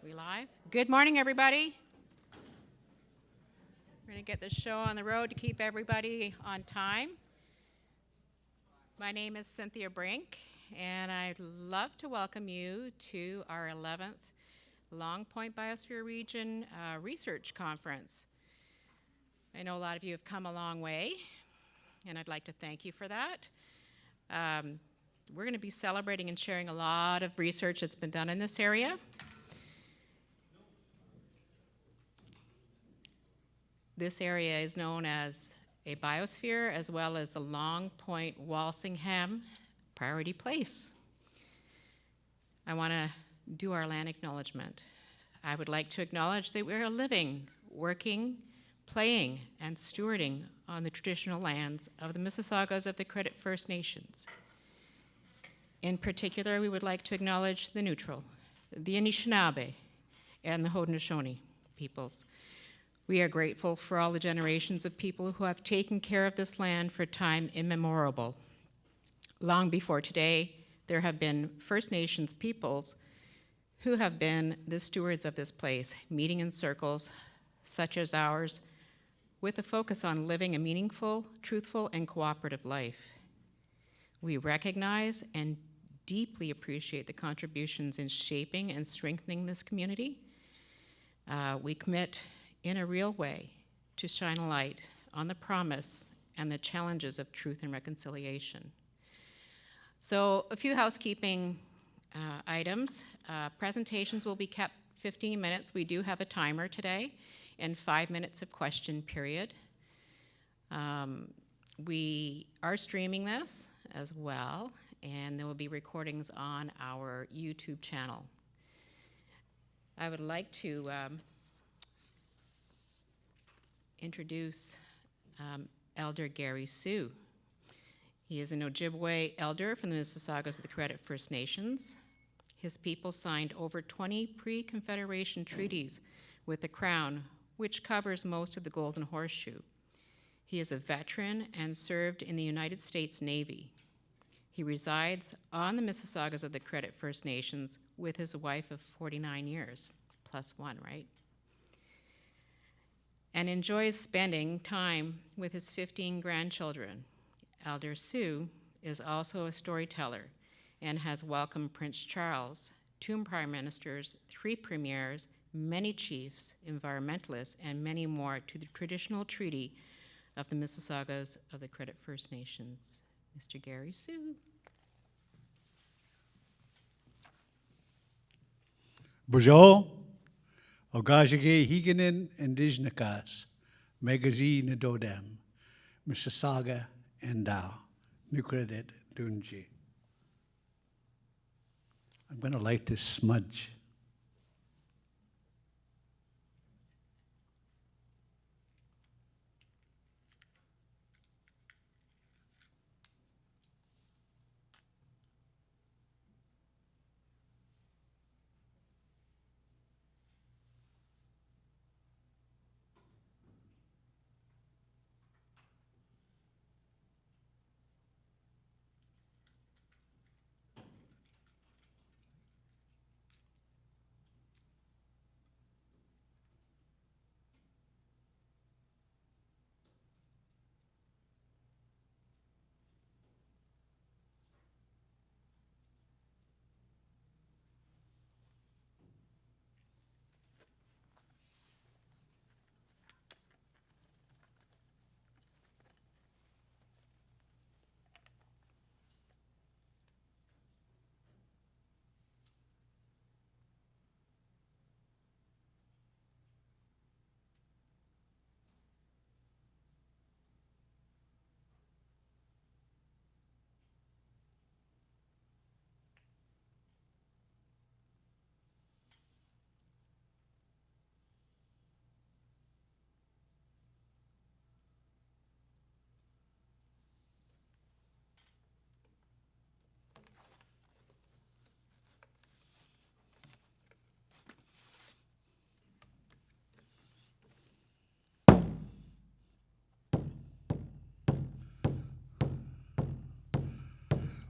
We live? Good morning, everybody. We're going to get this show on the road to keep everybody on time. My name is Cynthia Brink, and I'd love to welcome you to our 11th Long Point Biosphere Region Research Conference. I know a lot of you have come a long way, and I'd like to thank you for that. We're going to be celebrating and sharing a lot of research that's been done in this area. This area is known as a biosphere as well as the Long Point Walsingham Priority Place. I want to do our land acknowledgement. I would like to acknowledge that we are living, working, playing, and stewarding on the traditional lands of the Mississaugas of the Credit First Nations. In particular, we would like to acknowledge the neutral, the Anishinaabe, and the Haudenosaunee peoples. We are grateful for all the generations of people who have taken care of this land for time immemorial. Long before today, there have been First Nations peoples who have been the stewards of this place, meeting in circles such as ours, with a focus on living a meaningful, truthful, and cooperative life. We recognize and deeply appreciate the contributions in shaping and strengthening this community. We commit in a real way to shine a light on the promise and the challenges of truth and reconciliation. So a few housekeeping items. Presentations will be kept 15 minutes. We do have a timer today and 5 minutes of question period. We are streaming this as well, and there will be recordings on our YouTube channel. I would like to introduce Elder Gary Sault. He is an Ojibwe elder from the Mississaugas of the Credit First Nations. His people signed over 20 pre-Confederation treaties with the Crown, which covers most of the Golden Horseshoe. He is a veteran and served in the United States Navy. He resides on the Mississaugas of the Credit First Nations with his wife of 49 years, plus one, right? And enjoys spending time with his 15 grandchildren. Elder Sault is also a storyteller and has welcomed Prince Charles, 2 prime ministers, 3 premiers, many chiefs, environmentalists, and many more to the traditional treaty of the Mississaugas of the Credit First Nations. Mr. Gary Sault. Bonjour. Ogajage Higanin Indigenous, Magazine Dodem, Mississauga and Dow, Nucredit Dunji. I'm going to light this smudge.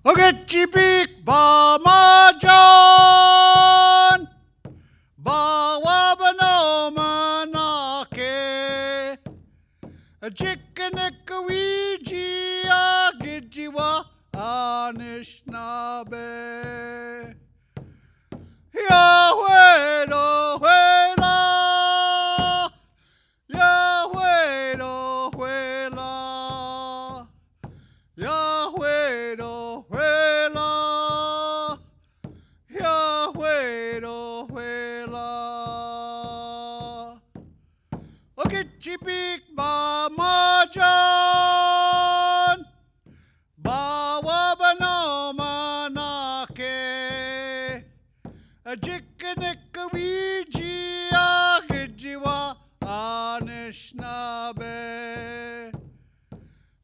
Ogachipik Bamajan Ba A chickanickaweegie, a gidjiwa, Anishinaabe. Yahweh, Yahweh, la. Yahweh, Yahweh, la. Yahweh, Yahweh, la. Yahweh, Yahweh, la. Okechipik ba majan. Bawabano manake. A jikanikawiji agijiwa Anishinaabe.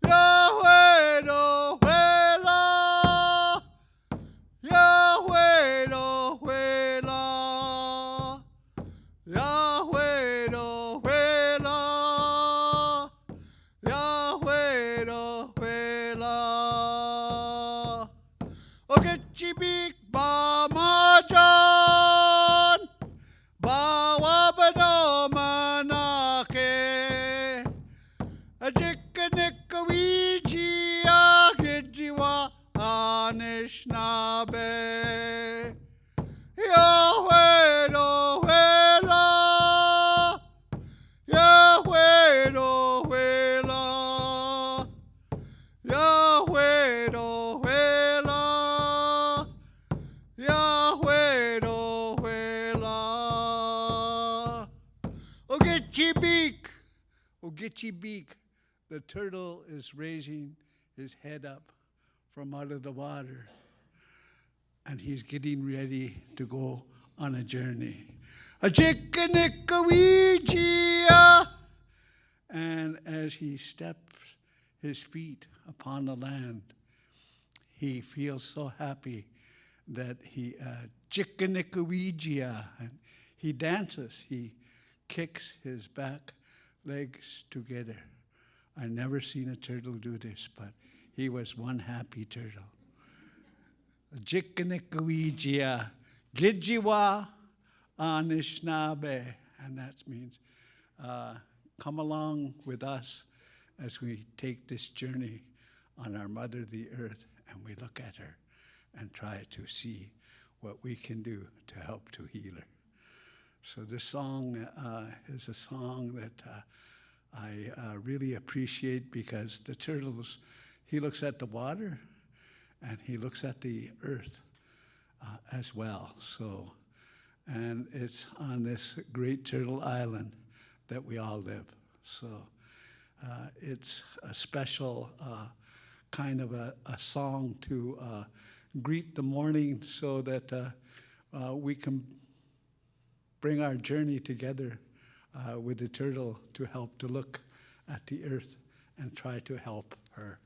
Yahweh, Yahweh, la. Yahweh, Yahweh, la. Yahweh, Yahweh, la. Yahweh, Yahweh, la. Okechibik ba majan. Bawabano manake. A jikanikawiji agijiwa Anishinaabe. Yahweh, Yahweh, la. Yahweh, Yahweh, la. Yahweh, Yahweh, la. Yahweh, Yahweh, la. Ogeechee-beek, Ogeechee-beek. The turtle is raising his head up from out of the water, and he's getting ready to go on a journey. A jikanikawiji. And as he steps his feet upon the land, he feels so happy that he jikanikawiji, and he dances. He kicks his back legs together. I never seen a turtle do this, but he was one happy turtle. Jikanikawiji, Gidjiwa Anishinaabe, and that means come along with us as we take this journey on our mother, the earth, and we look at her and try to see what we can do to help to heal her. So this song is a song that I really appreciate, because the turtles, he looks at the water and he looks at the earth as well. So, and it's on this great turtle island that we all live. So it's a special kind of a song to greet the morning, so that we can bring our journey together with the turtle to help to look at the earth and try to help her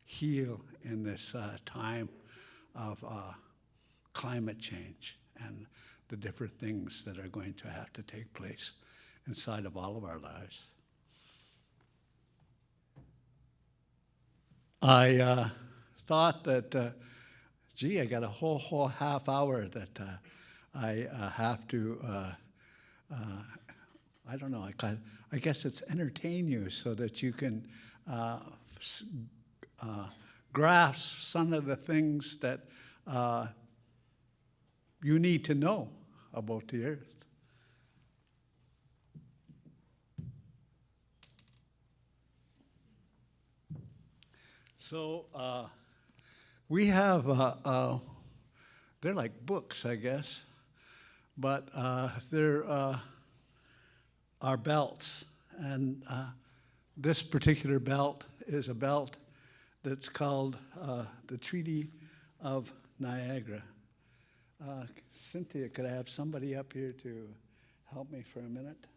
heal in this time of climate change and the different things that are going to have to take place inside of all of our lives. I thought that, gee, I got a whole half hour that I have to, I don't know, I guess it's entertain you so that you can grasp some of the things that you need to know about the earth. So we have, they're like books, I guess, but they're our belts. And this particular belt is a belt that's called the Treaty of Niagara. Cynthia, could I have somebody up here to help me for a minute?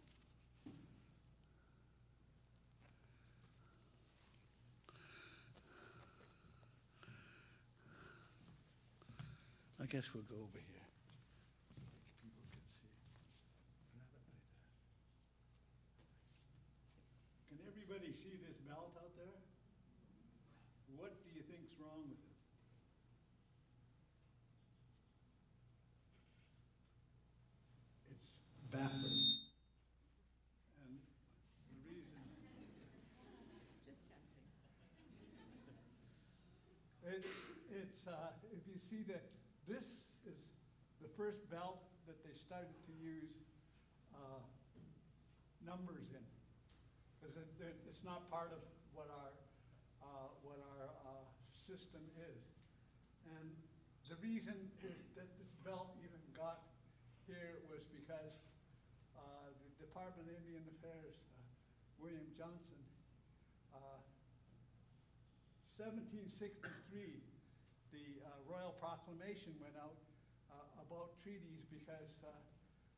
I guess we'll go over here. People can see. Can everybody see this belt out there? What do you think's wrong with it? It's backwards. And the reason if you see that, this is the first belt that they started to use numbers in. Because it's not part of what our system is. And the reason that this belt even got here was because the Department of Indian Affairs, William Johnson, 1763, the Royal Proclamation went out about treaties because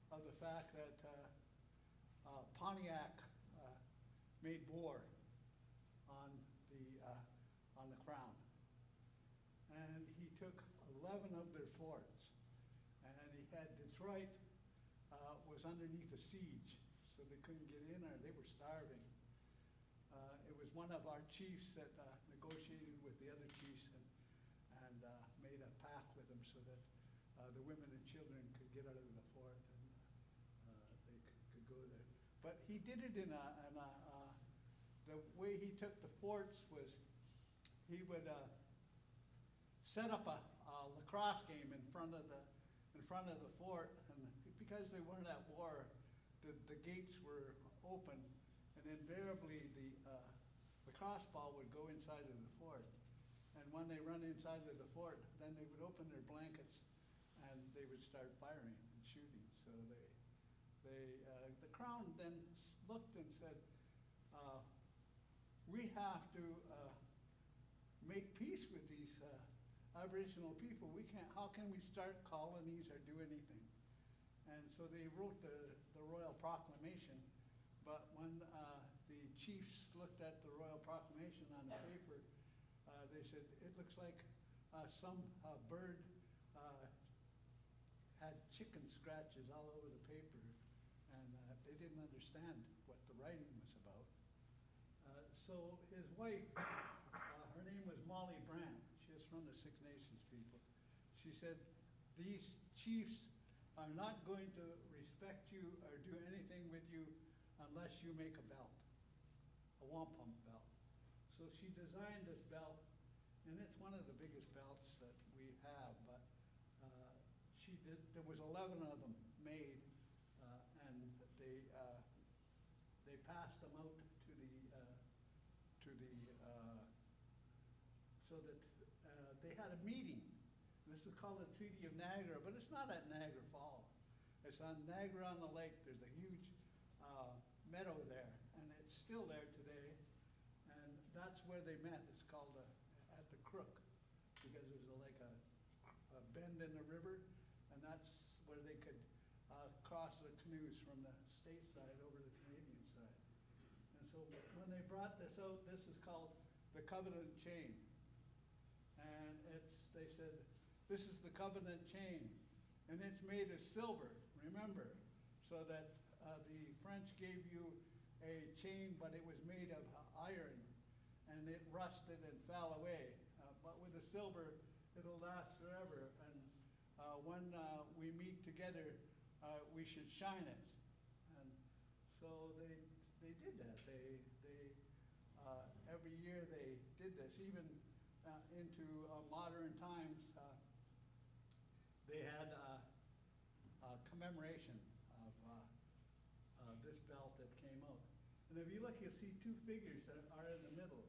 of the fact that Pontiac made war on the crown. And he took 11 of their forts. And he had Detroit was underneath a siege, so they couldn't get in or they were starving. It was one of our chiefs that negotiated with the other chiefs and made a pact with them so that the women and children could get out of the fort and they could go there. But he did it the way he took the forts was he would set up a lacrosse game in front of the fort, and because they weren't at war, the gates were open, and invariably the lacrosse ball would go inside of the fort. And when they run inside of the fort, then they would open their blankets and they would start firing and shooting. So the crown then looked and said, we have to make peace with these Aboriginal people. We can't, how can we start colonies or do anything? And so they wrote the Royal Proclamation, but when the chiefs looked at the Royal Proclamation on the paper, they said, it looks like some bird had chicken scratches all over the paper, and they didn't understand what the writing was about. So his wife, her name was Molly Brand. She was from the Six Nations people. She said, these chiefs are not going to respect you or do anything with you unless you make a belt, a wampum belt. So she designed this belt, and it's one of the biggest belts that we have, but there was 11 of them made, and they passed them out so that they had a meeting. This is called the Treaty of Niagara, but it's not at Niagara Falls. It's on Niagara on the lake. There's a huge meadow there, and it's still there today. And that's where they met. It's called at the Crook, because there's like a bend in the river, and that's where they could cross the canoes from the state side over the Canadian side. And so when they brought this out, this is called the Covenant Chain. And they said, this is the Covenant Chain, and it's made of silver, remember, so that the French gave you a chain, but it was made of iron, and it rusted and fell away. But with the silver, it'll last forever, and when we meet together, we should shine it. And so they did that. Every year they did this, even into modern times. They had a commemoration of this belt that came out. And if you look, you'll see two figures that are in the middle.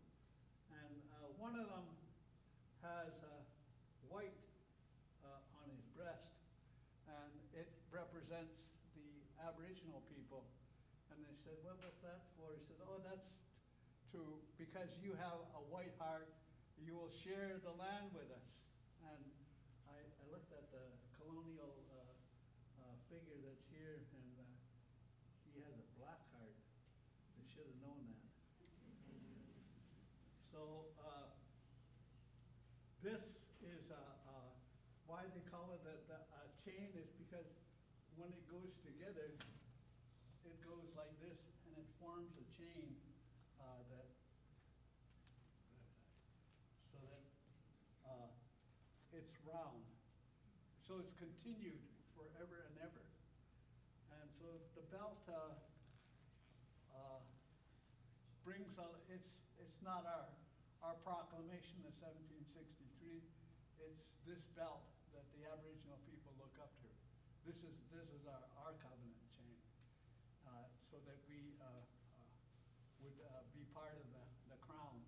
And one of them has white on his breast, and it represents the Aboriginal people. And they said, well, what's that for? He says, oh, that's because you have a white heart, you will share the land with us. And I looked at the colonial figure that's here, and he has a black heart. They should have known that. So this is why they call it a chain is because when it goes together, it goes like this, and it forms a chain so that it's round. So it's continued forever and ever. And so the belt brings out, it's not our proclamation of 1763. it's this belt that the Aboriginal people look up to. This is our covenant chain, so that we would be part of the crown.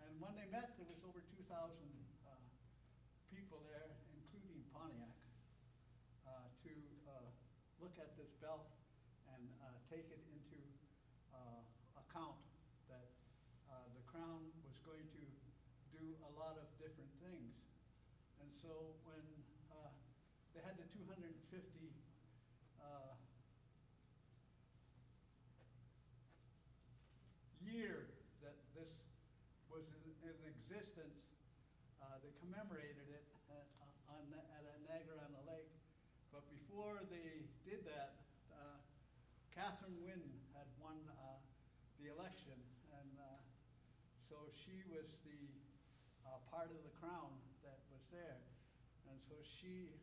And when they met, there was over 2,000 people there, including Pontiac, to look at this belt and take it into account that the crown was going to do a lot of different things. And so when they had the 250 year that this was in existence, they commemorated it at Niagara-on-the-Lake. But before they did that, Catherine Wynne had won the election, and so she was the part of the crown that was there. And so she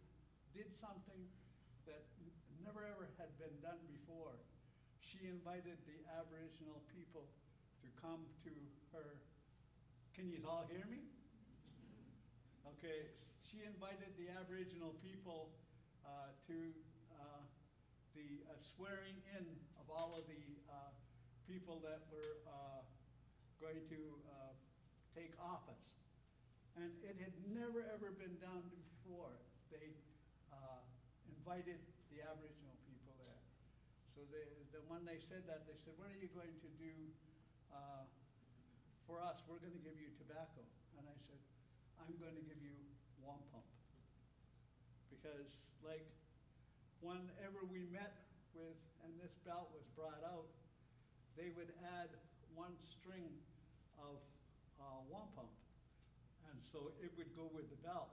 did something that never ever had been done before. She invited the Aboriginal people to come to her. Can you all hear me? Okay, she invited the Aboriginal people to the swearing in of all of the people that were going to take office. And it had never ever been done before. They invited the Aboriginal people there. So when they said that, they said, "What are you going to do for us? We're going to give you tobacco." And I said, "I'm going to give you wampum." Because like whenever we met with, and this belt was brought out, they would add one string of wampum. And so it would go with the belt.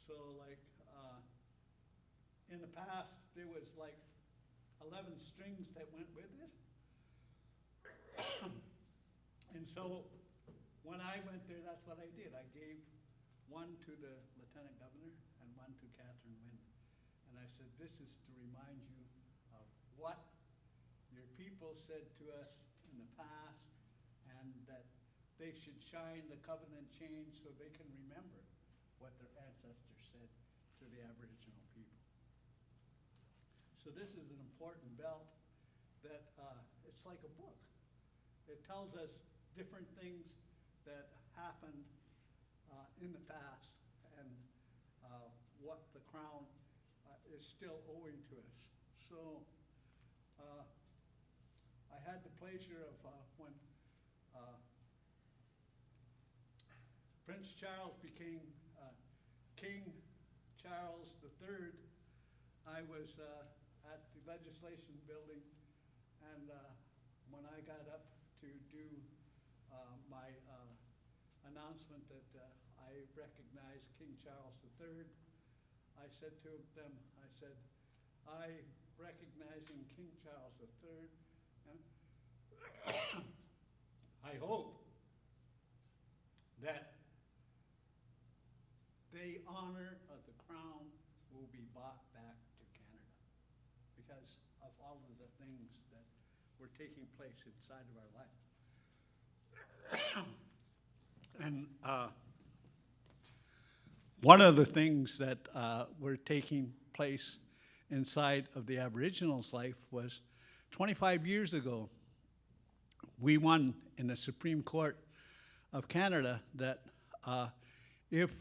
So like in the past, there was like 11 strings that went with it. And so when I went there, that's what I did. I gave one to the Lieutenant Governor and one to Catherine Wynne. And I said, "This is to remind you of what your people said to us in the past, and that they should shine the covenant chain so they can remember what their ancestors said to the Aboriginal people." So this is an important belt that it's like a book. It tells us different things that happened in the past, and what the crown is still owing to us. So I had the pleasure of when Prince Charles became King Charles III, I was at the legislation building, and when I got up to do my announcement that I recognize King Charles III, I said to them, I said, "I, recognizing King Charles III, and I hope that the honor of the crown will be brought back to Canada because of all of the things that were taking place inside of our life." And one of the things that were taking place inside of the Aboriginals' life was 25 years ago, we won in the Supreme Court of Canada that if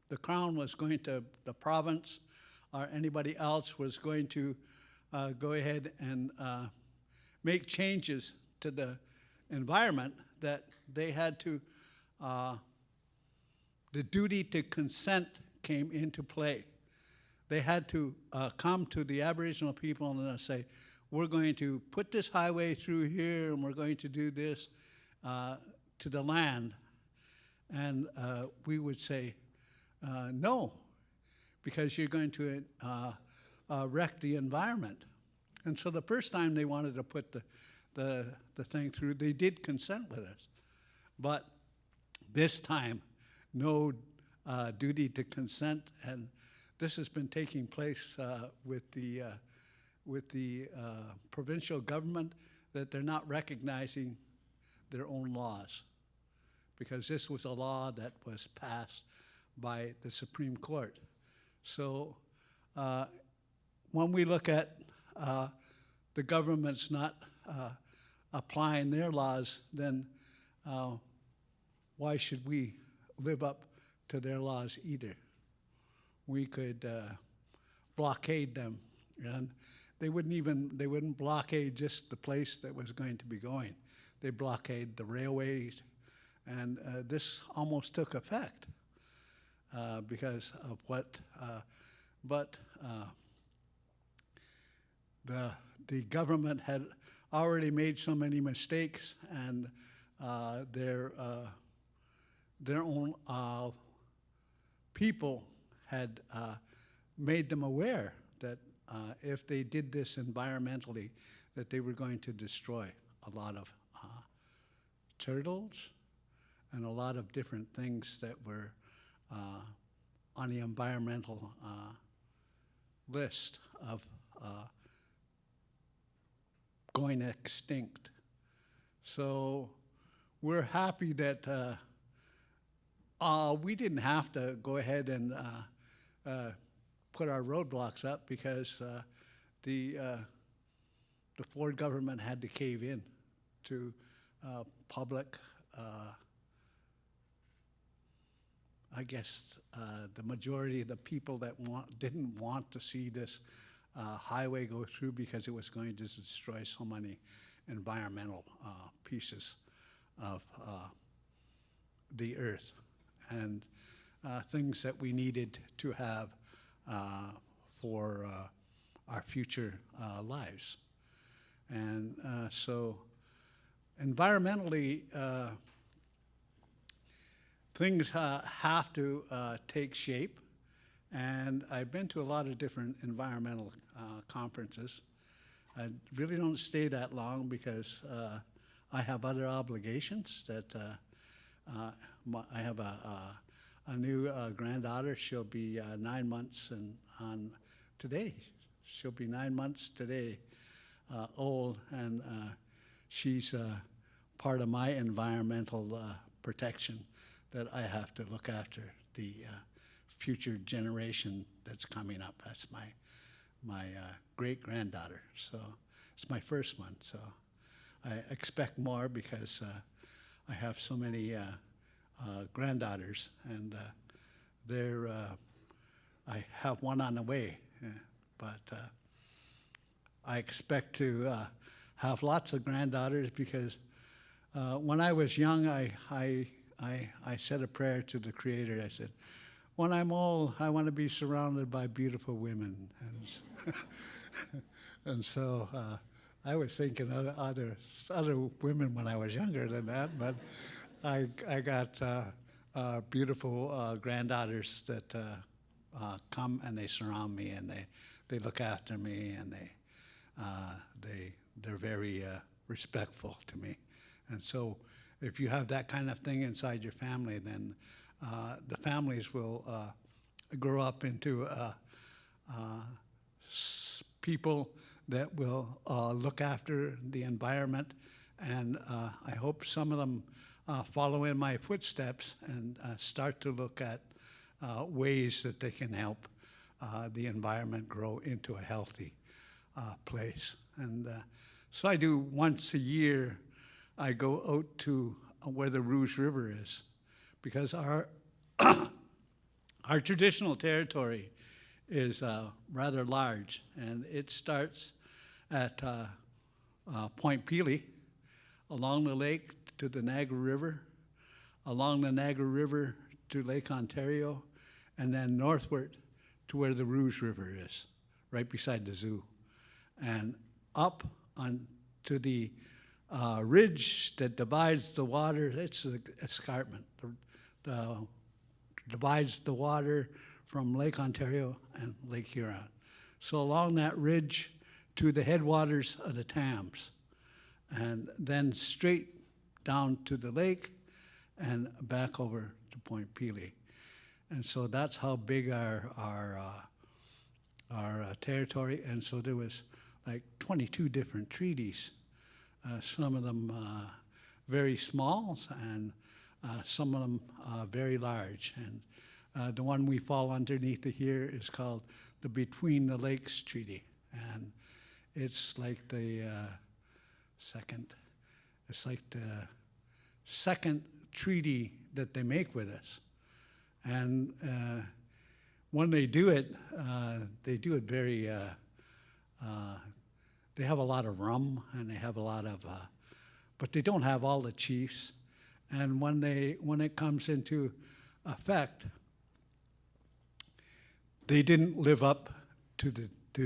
the Crown was going to, the province or anybody else was going to go ahead and make changes to the environment, that they had to, the duty to consent came into play. They had to come to the Aboriginal people and say, "We're going to put this highway through here, and we're going to do this to the land." And we would say, "No, because you're going to wreck the environment." And so the first time they wanted to put the thing through, they did consent with us. But this time, no duty to consent, and this has been taking place with the provincial government, that they're not recognizing their own laws, because this was a law that was passed by the Supreme Court. So when we look at the government's not applying their laws, then why should we live up to their laws either? We could blockade them, and they wouldn't blockade just the place that was going to be going. They blockade the railways, and this almost took effect because of what, but the government had already made so many mistakes, and their own people had made them aware that if they did this environmentally, that they were going to destroy a lot of turtles and a lot of different things that were on the environmental list of going extinct. So we're happy that we didn't have to go ahead and put our roadblocks up because the Ford government had to cave in to public, I guess the majority of the people that didn't want to see this highway go through because it was going to destroy so many environmental pieces of the earth and things that we needed to have for our future lives. And so environmentally, things have to take shape. And I've been to a lot of different environmental conferences. I really don't stay that long because I have other obligations that I have a new granddaughter. She'll be 9 months on today. She'll be 9 months today old, and she's part of my environmental protection that I have to look after the future generation that's coming up. That's my great-granddaughter. So it's my first one. So I expect more because I have so many granddaughters, and I have one on the way, but I expect to have lots of granddaughters because when I was young, I said a prayer to the Creator. I said, when I'm old, I want to be surrounded by beautiful women. And so I was thinking of other women when I was younger than that, but I got beautiful granddaughters that come and they surround me and they look after me, and they're very respectful to me. And so if you have that kind of thing inside your family, then the families will grow up into people that will look after the environment, and I hope some of them follow in my footsteps and start to look at ways that they can help the environment grow into a healthy place. And so I do once a year, I go out to where the Rouge River is, because our traditional territory is rather large, and it starts at Point Pelee, along the lake to the Niagara River, along the Niagara River to Lake Ontario, and then northward to where the Rouge River is, right beside the zoo, and up on to the ridge that divides the water. It's an escarpment. Divides the water from Lake Ontario and Lake Huron. So along that ridge to the headwaters of the Thames, and then straight down to the lake and back over to Point Pelee. And so that's how big our territory. And so there was like 22 different treaties, some of them very small, and some of them very large. And The one we fall underneath here is called the Between the Lakes Treaty. And it's like the second treaty that they make with us. And when they do it very, they have a lot of rum, and they have a lot of, but they don't have all the chiefs. And when it comes into effect, they didn't live up to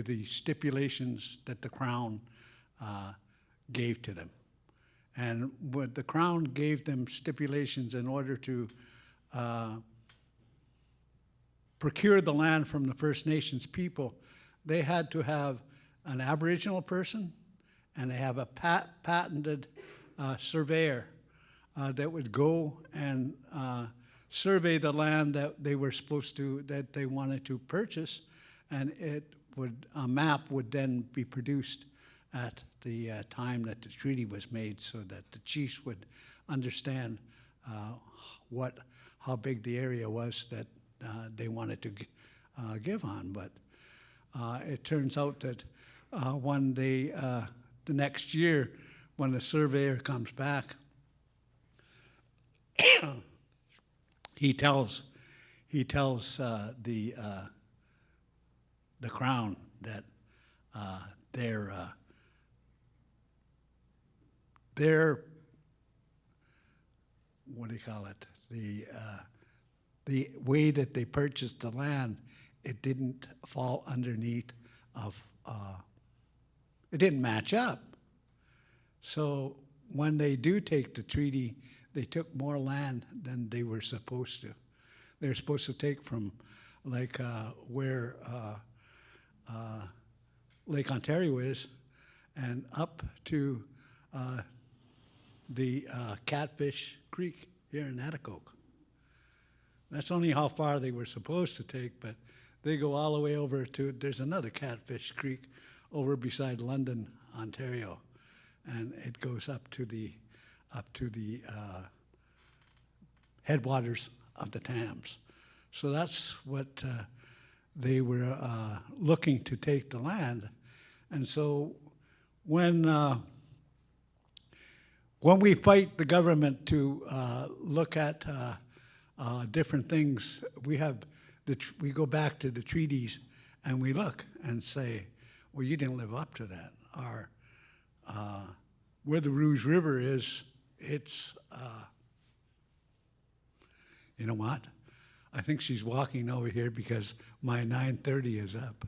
the stipulations that the Crown gave to them. And what the Crown gave them stipulations in order to procure the land from the First Nations people, they had to have an Aboriginal person, and they have a patented surveyor that would go and survey the land that they were that they wanted to purchase, and a map would then be produced at the time that the treaty was made, so that the chiefs would understand how big the area was that they wanted to give on. But it turns out that when the next year, when the surveyor comes back, he tells the Crown that their what do you call it? The way that they purchased the land, it didn't fall underneath of. It didn't match up. So when they do take the treaty, they took more land than they were supposed to. They were supposed to take from like where Lake Ontario is, and up to the Catfish Creek here in Atikoke. That's only how far they were supposed to take, but they go all the way over to, there's another Catfish Creek over beside London, Ontario, and it goes up to the headwaters of the Thames. So that's what they were looking to take the land. And so when we fight the government to look at different things, we go back to the treaties and we look and say, well, you didn't live up to that. Or where the Rouge River is, it's, you know what? I think she's walking over here because my 9:30 is up.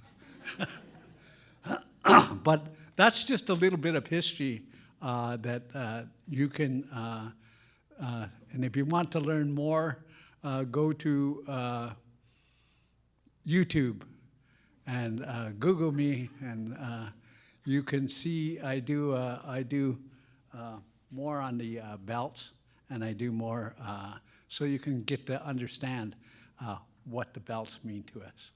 But that's just a little bit of history that you can, and if you want to learn more, go to YouTube and Google me, and you can see I do more on the belts, and I do more so you can get to understand what the belts mean to us.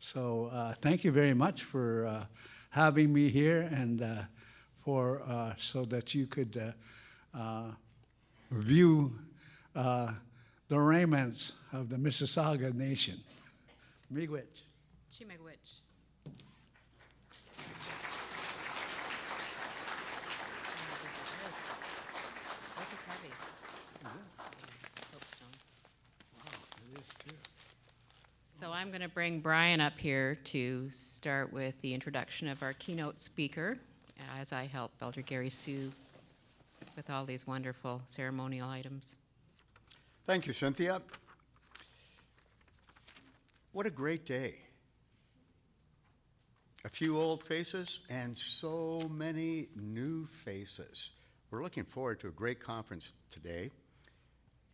So thank you very much for having me here, and for so that you could view the raiments of the Mississauga Nation. Miigwech. Chimegwich. This is heavy. Soapstone. It is too. So I'm going to bring Brian up here to start with the introduction of our keynote speaker, as I help Elder Gary Sault with all these wonderful ceremonial items. Thank you, Cynthia. What a great day. A few old faces and so many new faces. We're looking forward to a great conference today.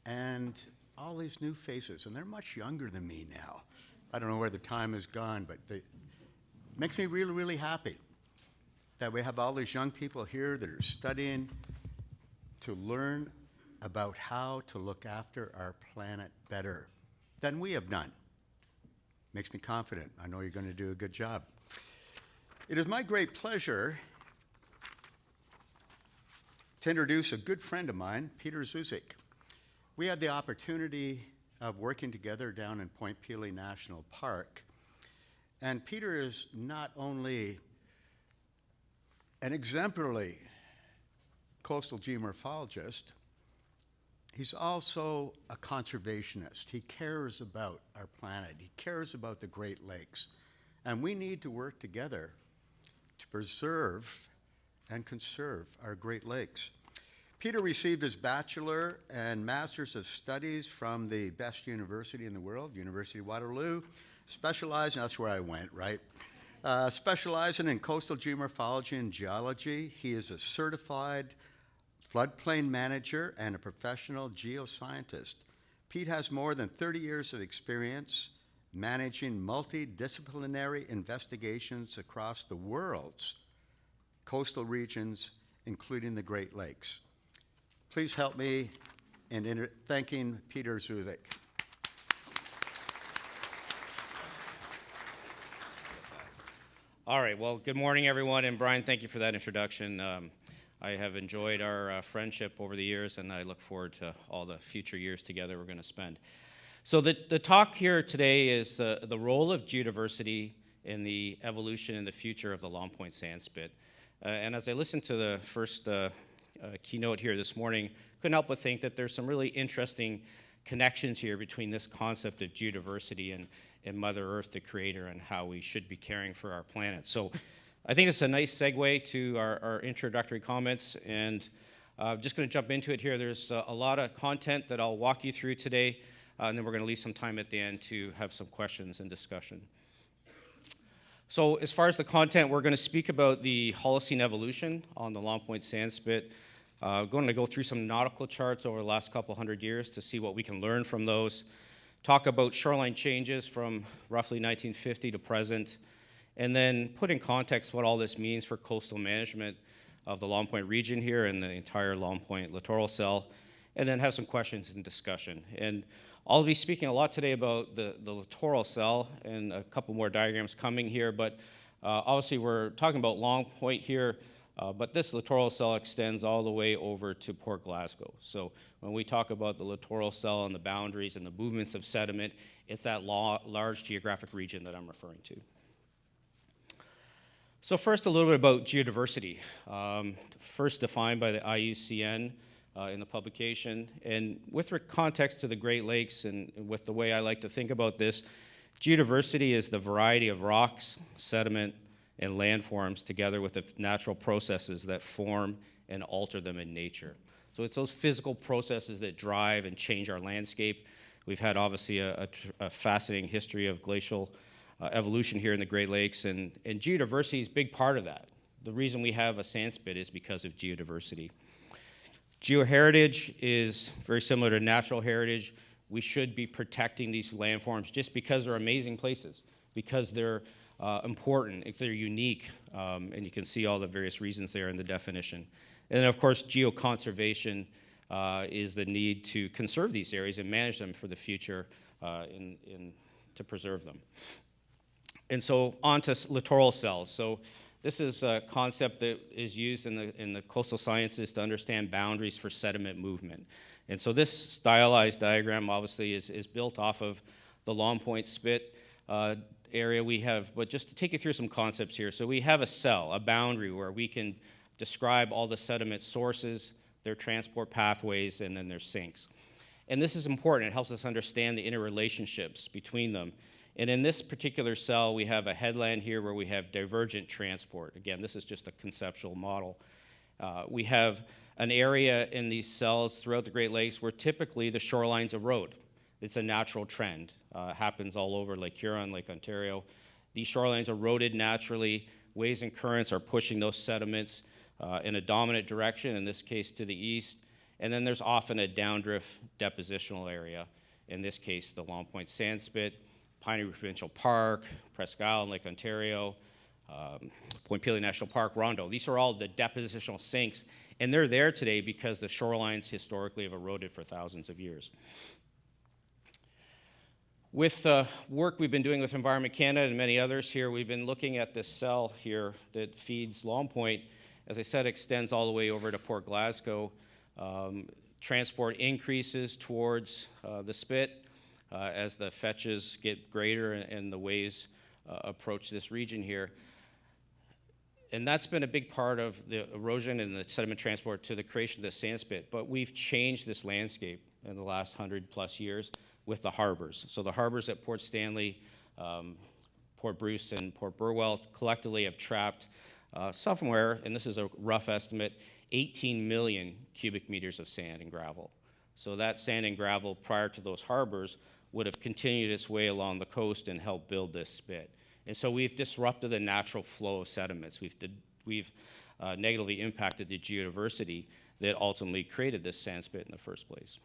And all these new faces, and they're much younger than me now. I don't know where the time has gone, but it makes me really, really happy that we have all these young people here that are studying to learn about how to look after our planet better than we have done. Makes me confident. I know you're going to do a good job. It is my great pleasure to introduce a good friend of mine, Peter Zuzik. We had the opportunity of working together down in Point Pelee National Park. And Peter is not only an exemplary coastal geomorphologist, he's also a conservationist. He cares about our planet. He cares about the Great Lakes. And we need to work together to preserve and conserve our Great Lakes. Peter received his Bachelor and Master's of Studies from the best university in the world, University of Waterloo, specializing, that's where I went, right? Specializing in coastal geomorphology and geology. He is a certified floodplain manager and a professional geoscientist. Pete has more than 30 years of experience managing multidisciplinary investigations across the world's coastal regions, including the Great Lakes. Please help me in thanking Peter Zulik. All right, well, good morning, everyone, and Brian, thank you for that introduction. I have enjoyed our friendship over the years, and I look forward to all the future years together we're going to spend. So the talk here today is the role of geodiversity in the evolution and the future of the Long Point Sandspit. And as I listened to the first keynote here this morning, couldn't help but think that there's some really interesting connections here between this concept of geodiversity and Mother Earth, the creator, and how we should be caring for our planet. So I think it's a nice segue to our introductory comments, and I'm just going to jump into it here. There's a lot of content that I'll walk you through today, and then we're going to leave some time at the end to have some questions and discussion. So as far as the content, we're going to speak about the Holocene evolution on the Long Point Sandspit. Going to go through some nautical charts over the last couple hundred years to see what we can learn from those. Talk about shoreline changes from roughly 1950 to present, and then put in context what all this means for coastal management of the Long Point region here and the entire Long Point littoral cell, and then have some questions and discussion. And I'll be speaking a lot today about the littoral cell and a couple more diagrams coming here, but obviously we're talking about Long Point here, but this littoral cell extends all the way over to Port Glasgow. So when we talk about the littoral cell and the boundaries and the movements of sediment, it's that large geographic region that I'm referring to. So first, a little bit about geodiversity. First defined by the IUCN in the publication. And with context to the Great Lakes and with the way I like to think about this, geodiversity is the variety of rocks, sediment, and landforms together with the natural processes that form and alter them in nature. So it's those physical processes that drive and change our landscape. We've had obviously a fascinating history of glacial evolution here in the Great Lakes, and geodiversity is a big part of that. The reason we have a sandspit is because of geodiversity. Geoheritage is very similar to natural heritage. We should be protecting these landforms just because they're amazing places, because they're important, they're unique, and you can see all the various reasons there in the definition. And then, of course, geoconservation is the need to conserve these areas and manage them for the future to preserve them. And so on to littoral cells. So this is a concept that is used in the coastal sciences to understand boundaries for sediment movement. And so this stylized diagram obviously is built off of the Long Point Spit area we have, but just to take you through some concepts here. So we have a cell, a boundary where we can describe all the sediment sources, their transport pathways, and then their sinks. And this is important. It helps us understand the interrelationships between them. And in this particular cell, we have a headland here where we have divergent transport. Again, this is just a conceptual model. We have an area in these cells throughout the Great Lakes where typically the shorelines erode. It's a natural trend. Happens all over Lake Huron, Lake Ontario. These shorelines eroded naturally. Waves and currents are pushing those sediments in a dominant direction, in this case to the east. And then there's often a downdrift depositional area, in this case the Long Point Sandspit, Piney Provincial Park, Presque Isle in Lake Ontario, Point Pelee National Park, Rondo. These are all the depositional sinks, and they're there today because the shorelines historically have eroded for thousands of years. With work we've been doing with Environment Canada and many others here, we've been looking at this cell here that feeds Long Point. As I said, extends all the way over to Port Glasgow. Transport increases towards the spit. as the fetches get greater and the waves approach this region here. And that's been a big part of the erosion and the sediment transport to the creation of the sand spit. But we've changed this landscape in the last 100+ years with the harbors. So the harbors at Port Stanley, Port Bruce, and Port Burwell collectively have trapped somewhere, and this is a rough estimate, 18 million cubic meters of sand and gravel. So that sand and gravel prior to those harbors would have continued its way along the coast and helped build this spit. And so we've disrupted the natural flow of sediments. We've negatively impacted the geodiversity that ultimately created this sand spit in the first place.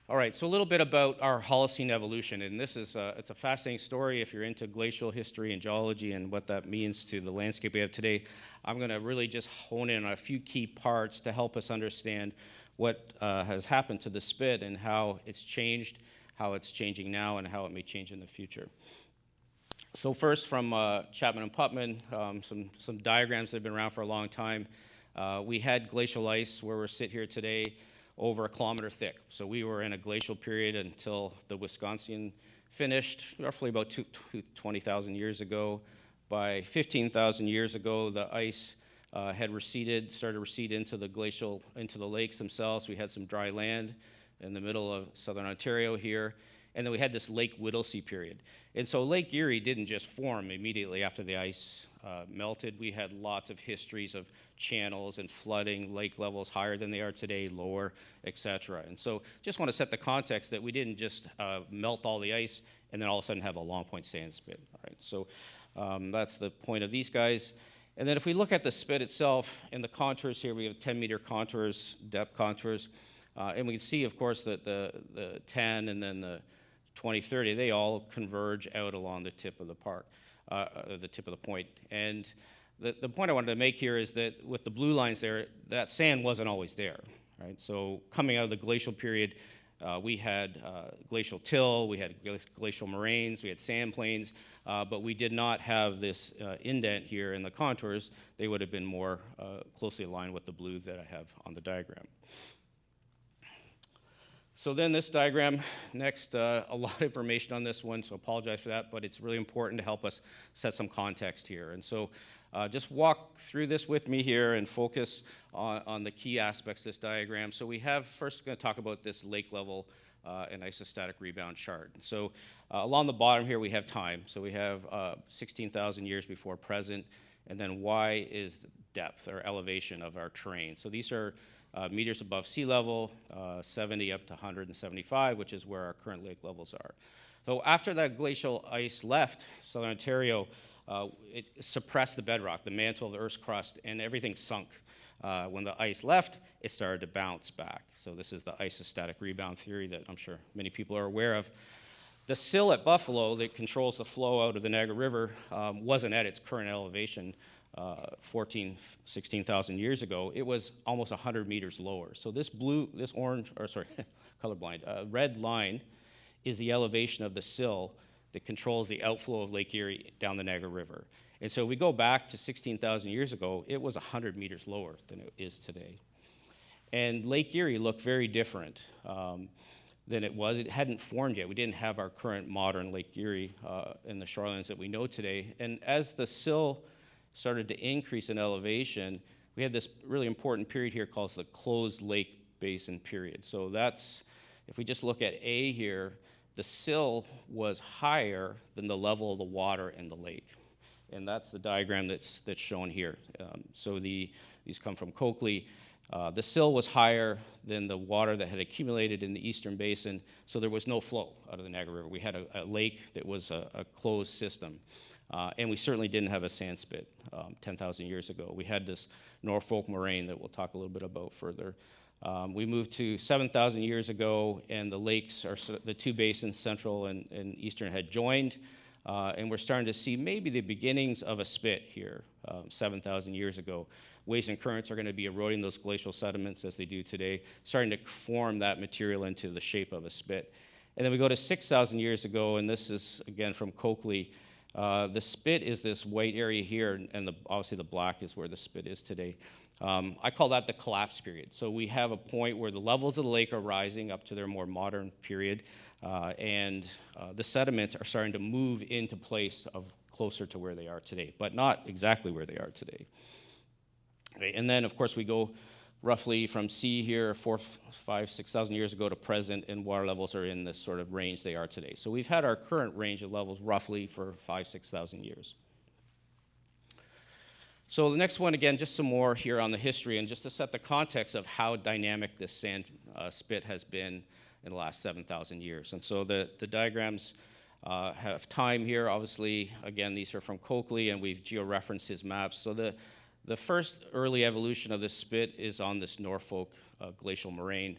All right, so a little bit about our Holocene evolution, and this is it's a fascinating story if you're into glacial history and geology and what that means to the landscape we have today. I'm going to really just hone in on a few key parts to help us understand what has happened to the spit and how it's changed, how it's changing now, and how it may change in the future. So first, from Chapman and Putman, some diagrams that have been around for a long time. We had glacial ice where we sit here today over 1 kilometer thick. So we were in a glacial period until the Wisconsin finished, roughly about 20,000 years ago. By 15,000 years ago, the ice had receded, started to recede into the lakes themselves. We had some dry land in the middle of southern Ontario here. And then we had this Lake Whittlesey period. And so Lake Erie didn't just form immediately after the ice melted. We had lots of histories of channels and flooding, lake levels higher than they are today, lower, et cetera. And so just want to set the context that we didn't just melt all the ice and then all of a sudden have a long point sand spit. All right, so that's the point of these guys. And then if we look at the spit itself and the contours here, we have 10-meter contours, depth contours. And we can see, of course, that the 10 and then the 2030, they all converge out along the tip of the park, the tip of the point. And the point I wanted to make here is that with the blue lines there, that sand wasn't always there, right? So coming out of the glacial period, we had glacial till, we had glacial moraines, we had sand plains, but we did not have this indent here in the contours. They would have been more closely aligned with the blue that I have on the diagram. So then this diagram, next, a lot of information on this one, so apologize for that, but it's really important to help us set some context here. And so just walk through this with me here and focus on the key aspects of this diagram. So we have, first going to talk about this lake level and isostatic rebound chart. So along the bottom here we have time. So we have 16,000 years before present, and then Y is depth or elevation of our terrain. So these are meters above sea level, 70 up to 175, which is where our current lake levels are. So after that glacial ice left southern Ontario, it suppressed the bedrock, the mantle of the Earth's crust, and everything sunk. When the ice left, it started to bounce back. So this is the isostatic rebound theory that I'm sure many people are aware of. The sill at Buffalo that controls the flow out of the Niagara River wasn't at its current elevation 16,000 years ago. It was almost 100 meters lower. So this colorblind, red line is the elevation of the sill that controls the outflow of Lake Erie down the Niagara River. And so if we go back to 16,000 years ago, it was 100 meters lower than it is today. And Lake Erie looked very different than it was. It hadn't formed yet. We didn't have our current modern Lake Erie in the shorelines that we know today. And as the sill started to increase in elevation, we had this really important period here called the closed lake basin period. So that's, if we just look at A here, the sill was higher than the level of the water in the lake. And that's the diagram that's shown here. So these come from Coakley. The sill was higher than the water that had accumulated in the eastern basin, so there was no flow out of the Niagara River. We had a lake that was a closed system. And we certainly didn't have a sand spit 10,000 years ago. We had this Norfolk moraine that we'll talk a little bit about further. We moved to 7,000 years ago, and the lakes, the two basins, central and eastern, had joined. And we're starting to see maybe the beginnings of a spit here 7,000 years ago. Waves and currents are going to be eroding those glacial sediments as they do today, starting to form that material into the shape of a spit. And then we go to 6,000 years ago, and this is, again, from Coakley. The spit is this white area here, and obviously the black is where the spit is today. I call that the collapse period. So we have a point where the levels of the lake are rising up to their more modern period, and the sediments are starting to move into place of closer to where they are today, but not exactly where they are today. Okay, and then, of course, we go roughly from sea here 4,000, 5,000, 6,000 years ago to present, and water levels are in this sort of range they are today. So we've had our current range of levels roughly for 5,000, 6,000 years. So the next one, again, just some more here on the history, and just to set the context of how dynamic this sand spit has been in the last 7,000 years. And so the diagrams have time here. Obviously, again, these are from Coakley, and we've georeferenced his maps. So the first early evolution of this spit is on this Norfolk glacial moraine.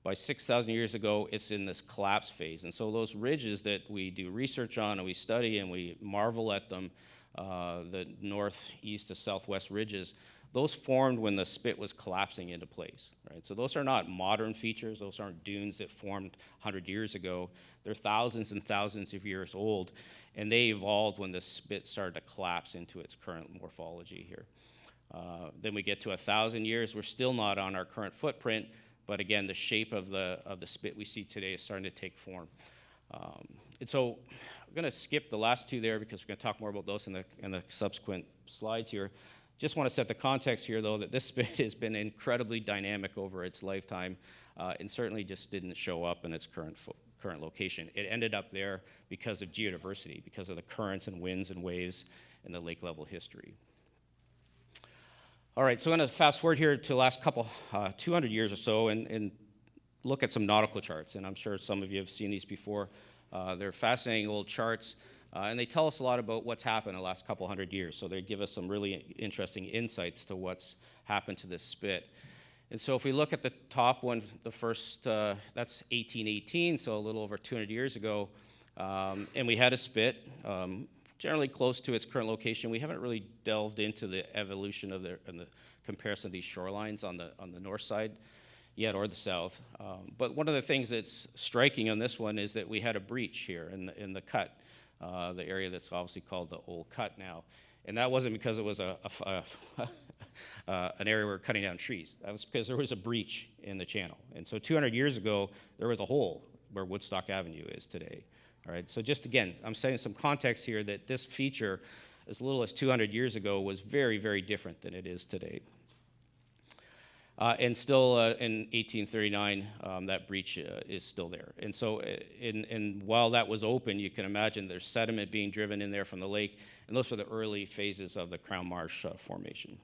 By 6,000 years ago, it's in this collapse phase. And so those ridges that we do research on and we study and we marvel at them, the northeast to southwest ridges, those formed when the spit was collapsing into place, right? So those are not modern features. Those aren't dunes that formed 100 years ago. They're thousands and thousands of years old, and they evolved when the spit started to collapse into its current morphology here. Then we get to 1,000 years. We're still not on our current footprint, but again, the shape of the spit we see today is starting to take form. And so I'm going to skip the last two there because we're going to talk more about those in the subsequent slides here. Just want to set the context here, though, that this spit has been incredibly dynamic over its lifetime, and certainly just didn't show up in its current location. It ended up there because of geodiversity, because of the currents and winds and waves in the lake level history. All right, so I'm going to fast forward here to the last couple, 200 years or so, and look at some nautical charts. And I'm sure some of you have seen these before. They're fascinating old charts, and they tell us a lot about what's happened in the last couple hundred years. So they give us some really interesting insights to what's happened to this spit. And so if we look at the top one, the first, that's 1818, so a little over 200 years ago, and we had a spit, generally close to its current location. We haven't really delved into the evolution of and the comparison of these shorelines on the north side yet, or the south. But one of the things that's striking on this one is that we had a breach here in the cut, the area that's obviously called the Old Cut now. And that wasn't because it was an area where we're cutting down trees. That was because there was a breach in the channel. And so 200 years ago, there was a hole where Woodstock Avenue is today. All right, so just again, I'm setting some context here that this feature, as little as 200 years ago, was very, very different than it is today. And still in 1839, that breach is still there. And so and while that was open, you can imagine there's sediment being driven in there from the lake, and those are the early phases of the Crown Marsh formation.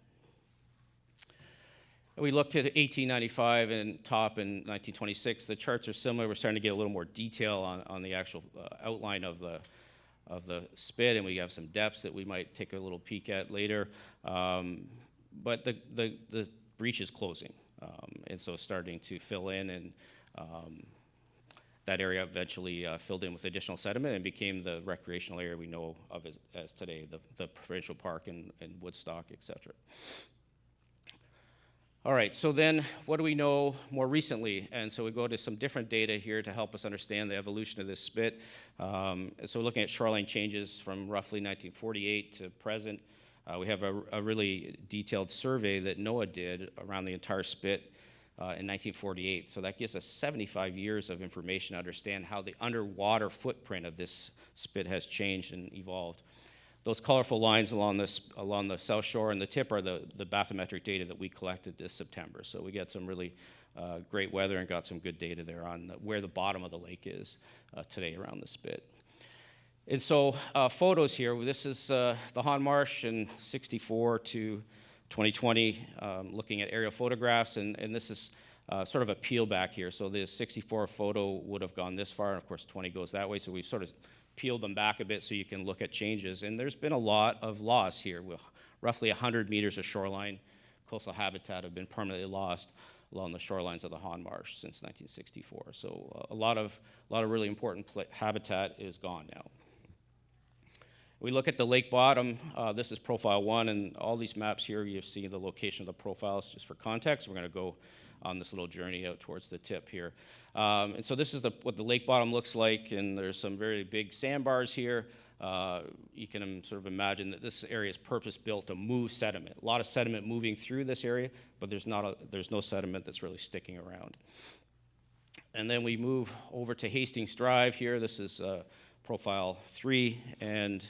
We looked at 1895 and top in 1926. The charts are similar. We're starting to get a little more detail on the actual outline of the spit, and we have some depths that we might take a little peek at later. But the breach is closing, and so starting to fill in, and that area eventually filled in with additional sediment and became the recreational area we know of as today, the provincial park and Woodstock, et cetera. All right, so then what do we know more recently? And so we go to some different data here to help us understand the evolution of this spit. So we're looking at shoreline changes from roughly 1948 to present. We have a really detailed survey that NOAA did around the entire spit in 1948. So that gives us 75 years of information to understand how the underwater footprint of this spit has changed and evolved. Those colorful lines along the south shore and the tip are the bathymetric data that we collected this September. So we got some really great weather and got some good data there on where the bottom of the lake is today around the spit. And so photos here, this is the Han Marsh in 64 to 2020, looking at aerial photographs, and this is sort of a peel back here. So the 64 photo would have gone this far, and of course 20 goes that way, so we've sort of peeled them back a bit so you can look at changes. And there's been a lot of loss here, with roughly 100 meters of shoreline. Coastal habitat have been permanently lost along the shorelines of the Han Marsh since 1964. So a lot of really important habitat is gone now. We look at the lake bottom. This is profile 1, and all these maps here, you see the location of the profiles. Just for context, we're going to go on this little journey out towards the tip here. And so this is what the lake bottom looks like, and there's some very big sandbars here. You can sort of imagine that this area is purpose-built to move sediment. A lot of sediment moving through this area, but there's no sediment that's really sticking around. And then we move over to Hastings Drive here. This is profile 3, and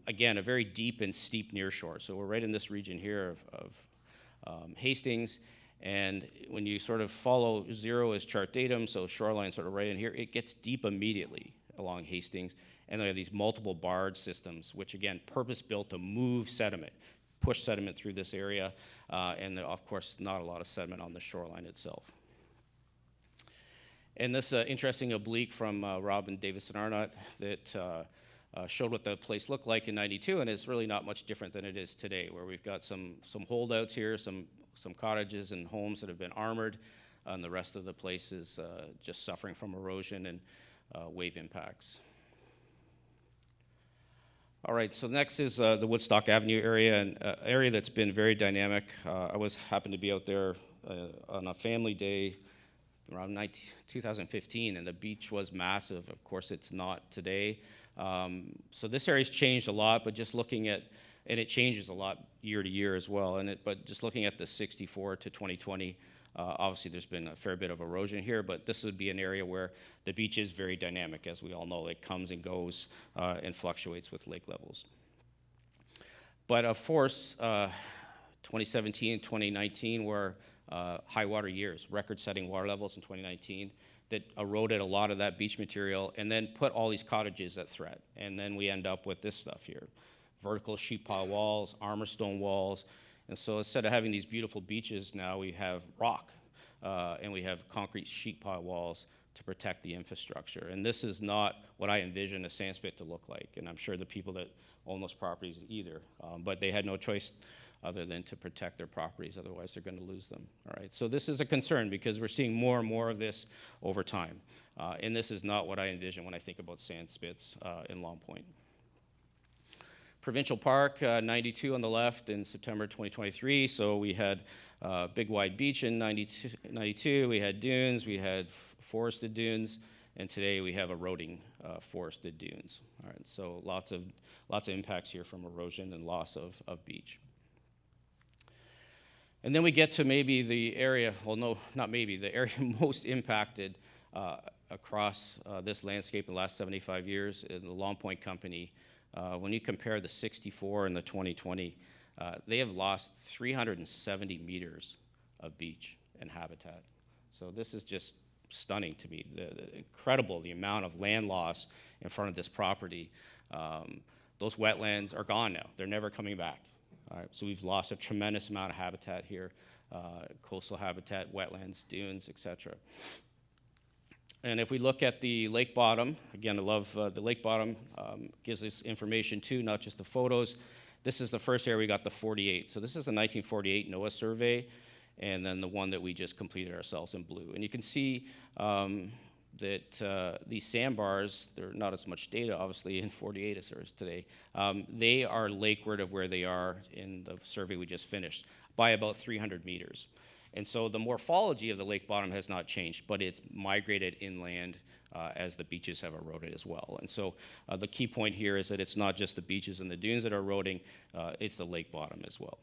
again, a very deep and steep nearshore. So we're right in this region here of Hastings, and when you sort of follow 0 as chart datum, so shoreline sort of right in here, it gets deep immediately along Hastings, and they have these multiple barge systems, which again, purpose-built to move sediment, push sediment through this area, and of course, not a lot of sediment on the shoreline itself. And this interesting oblique from Rob and Davison Arnott that showed what the place looked like in '92, and it's really not much different than it is today, where we've got some holdouts here, some cottages and homes that have been armored, and the rest of the place is just suffering from erosion and wave impacts. All right, so next is the Woodstock Avenue area, an area that's been very dynamic. I happened to be out there on a family day around 2015, and the beach was massive. Of course, it's not today. So this area's changed a lot, but just looking at, and it changes a lot year to year as well, but just looking at the 64 to 2020, obviously there's been a fair bit of erosion here, but this would be an area where the beach is very dynamic, as we all know. It comes and goes and fluctuates with lake levels. But of course, 2017 and 2019 were high water years, record-setting water levels in 2019 that eroded a lot of that beach material and then put all these cottages at threat. And then we end up with this stuff here: vertical sheet pile walls, armor stone walls. And so instead of having these beautiful beaches, now we have rock and we have concrete sheet pile walls to protect the infrastructure. And this is not what I envision a sand spit to look like. And I'm sure the people that own those properties either, but they had no choice other than to protect their properties, otherwise they're going to lose them. All right, so this is a concern because we're seeing more and more of this over time. And this is not what I envision when I think about sand spits in Long Point. Provincial Park, 92 on the left in September 2023. So we had big wide beach in 92, we had dunes, we had forested dunes, and today we have eroding forested dunes. All right, so lots of impacts here from erosion and loss of beach. And then we get to maybe the area, well, no, not maybe, the area most impacted across this landscape in the last 75 years in the Long Point Company. When you compare the 64 and the 2020, they have lost 370 meters of beach and habitat. So this is just stunning to me, incredible, the amount of land loss in front of this property. Those wetlands are gone now. They're never coming back. All right, so we've lost a tremendous amount of habitat here, coastal habitat, wetlands, dunes, etc. And if we look at the lake bottom, again, I love the lake bottom, gives us information too, not just the photos. This is the first area we got the 48. So this is the 1948 NOAA survey, and then the one that we just completed ourselves in blue. And you can see that these sandbars, they're not as much data, obviously, in 48 as there is today. They are lakeward of where they are in the survey we just finished by about 300 meters. And so the morphology of the lake bottom has not changed, but it's migrated inland as the beaches have eroded as well. And so the key point here is that it's not just the beaches and the dunes that are eroding, it's the lake bottom as well.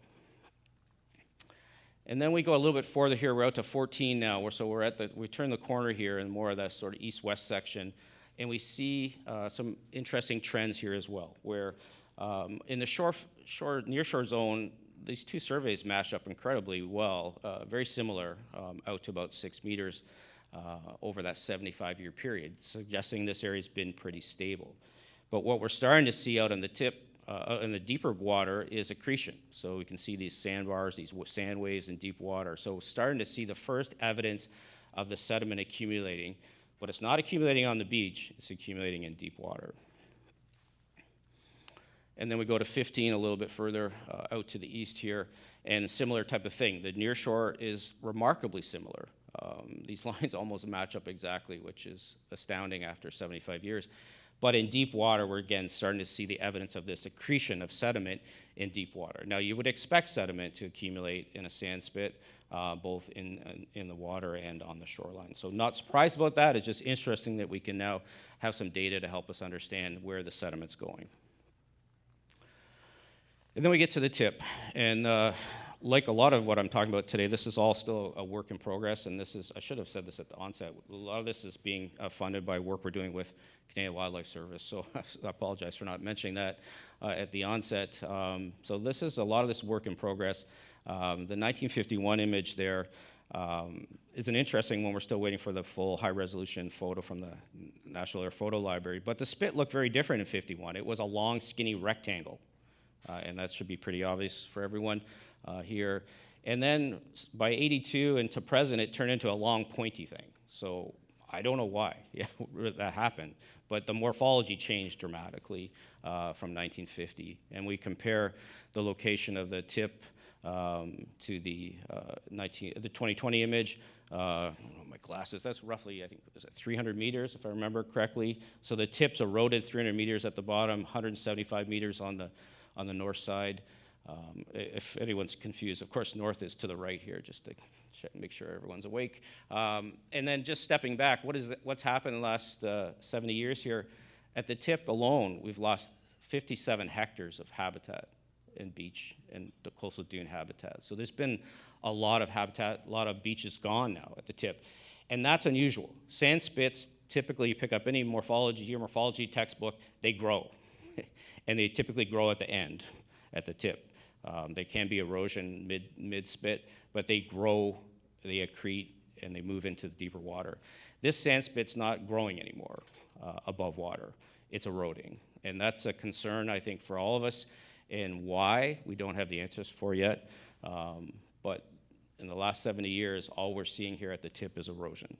And then we go a little bit further here. We're out to 14 now. So we turn the corner here in more of that sort of east-west section, and we see some interesting trends here as well, where in the nearshore zone, these two surveys match up incredibly well, very similar, out to about 6 meters over that 75-year period, suggesting this area's been pretty stable. But what we're starting to see out on the tip, in the deeper water, is accretion. So we can see these sandbars, these sand waves in deep water. So we're starting to see the first evidence of the sediment accumulating, but it's not accumulating on the beach, it's accumulating in deep water. And then we go to 15 a little bit further out to the east here, and a similar type of thing. The nearshore is remarkably similar. These lines almost match up exactly, which is astounding after 75 years. But in deep water, we're again starting to see the evidence of this accretion of sediment in deep water. Now, you would expect sediment to accumulate in a sand spit, both in the water and on the shoreline. So not surprised about that. It's just interesting that we can now have some data to help us understand where the sediment's going. And then we get to the tip. And like a lot of what I'm talking about today, this is all still a work in progress. And this is, I should have said this at the onset, a lot of this is being funded by work we're doing with Canadian Wildlife Service. So I apologize for not mentioning that at the onset. So this is a lot of this work in progress. The 1951 image there is an interesting one. We're still waiting for the full high-resolution photo from the National Air Photo Library. But the spit looked very different in 51. It was a long, skinny rectangle. And that should be pretty obvious for everyone here. And then by 82 and to present, it turned into a long, pointy thing. So I don't know why that happened. But the morphology changed dramatically from 1950. And we compare the location of the tip to the 2020 image. My glasses, that's roughly, I think, is it 300 meters, if I remember correctly. So the tip's eroded 300 meters at the bottom, 175 meters on the north side. If anyone's confused, of course, north is to the right here, just to make sure everyone's awake. And then just stepping back, what's happened in the last 70 years here? At the tip alone, we've lost 57 hectares of habitat and beach and the coastal dune habitat. So there's been a lot of habitat, a lot of beaches gone now at the tip. And that's unusual. Sand spits, typically you pick up any geomorphology textbook, they grow. And they typically grow at the end, at the tip. They can be erosion mid-spit, but they grow, they accrete, and they move into the deeper water. This sand spit's not growing anymore above water. It's eroding. And that's a concern, I think, for all of us, and why we don't have the answers for yet. But in the last 70 years, all we're seeing here at the tip is erosion.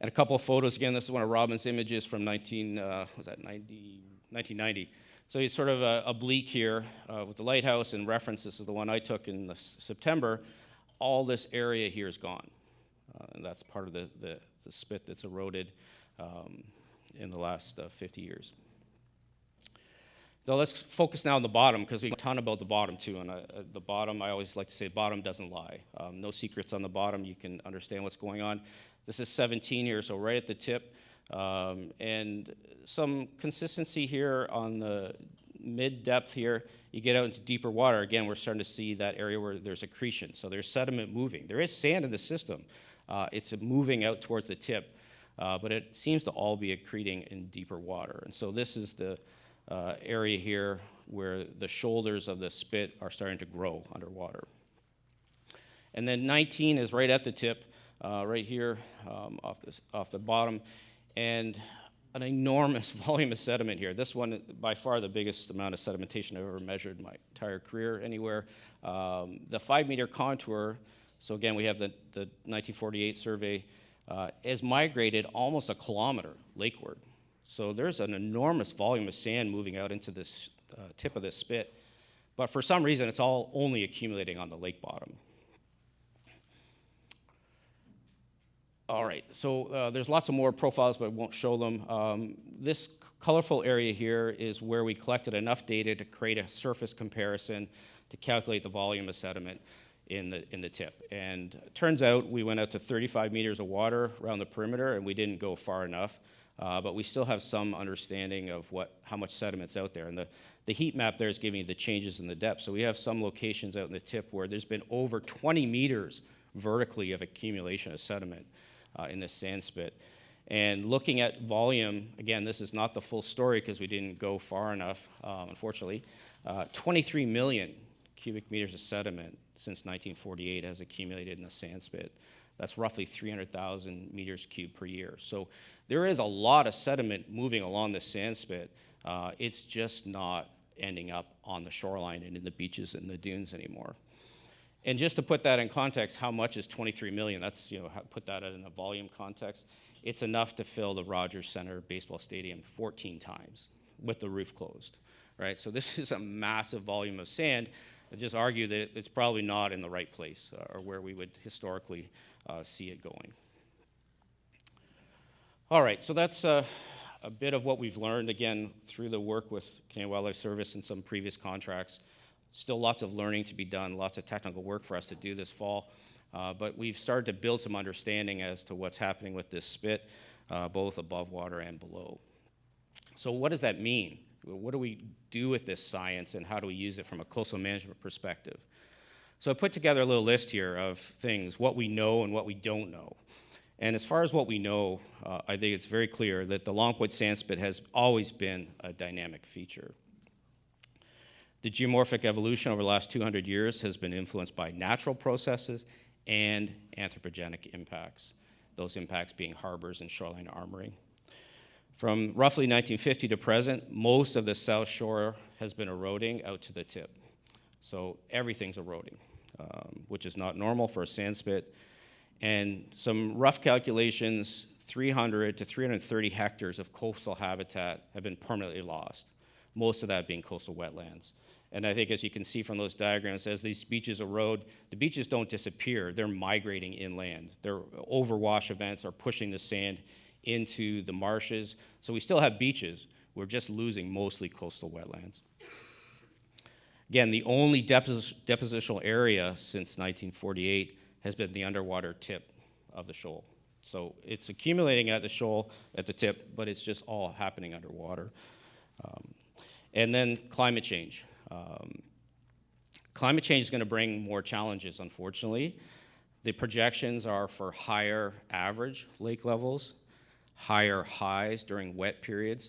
And a couple of photos, again, this is one of Robin's images from 1990. So it's sort of oblique here with the lighthouse and reference. This is the one I took in September. All this area here is gone. And that's part of the spit that's eroded in the last 50 years. So let's focus now on the bottom, because we talk a ton about the bottom too. And the bottom, I always like to say, bottom doesn't lie. No secrets on the bottom. You can understand what's going on. This is 17 here, so right at the tip. And some consistency here on the mid-depth here. You get out into deeper water. Again, we're starting to see that area where there's accretion. So there's sediment moving. There is sand in the system. It's moving out towards the tip. But it seems to all be accreting in deeper water. And so this is the area here where the shoulders of the spit are starting to grow underwater. And then 19 is right at the tip. Right here off the bottom, and an enormous volume of sediment here. This one, by far the biggest amount of sedimentation I've ever measured in my entire career anywhere. The 5-meter contour, so again, we have the 1948 survey, has migrated almost a kilometer lakeward. So there's an enormous volume of sand moving out into this tip of this spit, but for some reason, it's all only accumulating on the lake bottom. All right, so there's lots of more profiles, but I won't show them. This colorful area here is where we collected enough data to create a surface comparison to calculate the volume of sediment in the tip. And it turns out we went out to 35 meters of water around the perimeter, and we didn't go far enough. But we still have some understanding of how much sediment's out there. And the heat map there is giving you the changes in the depth. So we have some locations out in the tip where there's been over 20 meters vertically of accumulation of sediment in this sand spit. And looking at volume, again, this is not the full story because we didn't go far enough, unfortunately. 23 million cubic meters of sediment since 1948 has accumulated in the sand spit. That's roughly 300,000 meters cubed per year. So there is a lot of sediment moving along the sand spit. It's just not ending up on the shoreline and in the beaches and the dunes anymore. And just to put that in context, how much is 23 million? That's, put that in a volume context. It's enough to fill the Rogers Center baseball stadium 14 times with the roof closed, right? So this is a massive volume of sand. I just argue that it's probably not in the right place or where we would historically see it going. All right, so that's a bit of what we've learned, again, through the work with Canadian Wildlife Service and some previous contracts. Still lots of learning to be done, lots of technical work for us to do this fall, but we've started to build some understanding as to what's happening with this spit, both above water and below. So what does that mean? What do we do with this science, and how do we use it from a coastal management perspective? So I put together a little list here of things, what we know and what we don't know. And as far as what we know, I think it's very clear that the Long Point sandspit has always been a dynamic feature. The geomorphic evolution over the last 200 years has been influenced by natural processes and anthropogenic impacts, those impacts being harbors and shoreline armoring. From roughly 1950 to present, most of the south shore has been eroding out to the tip. So everything's eroding, which is not normal for a sandspit. And some rough calculations, 300 to 330 hectares of coastal habitat have been permanently lost, most of that being coastal wetlands. And I think, as you can see from those diagrams, as these beaches erode, the beaches don't disappear, they're migrating inland. Their overwash events are pushing the sand into the marshes. So we still have beaches, we're just losing mostly coastal wetlands. Again, the only depositional area since 1948 has been the underwater tip of the shoal. So it's accumulating at the shoal, at the tip, but it's just all happening underwater. And then climate change. Climate change is going to bring more challenges, unfortunately. The projections are for higher average lake levels, higher highs during wet periods.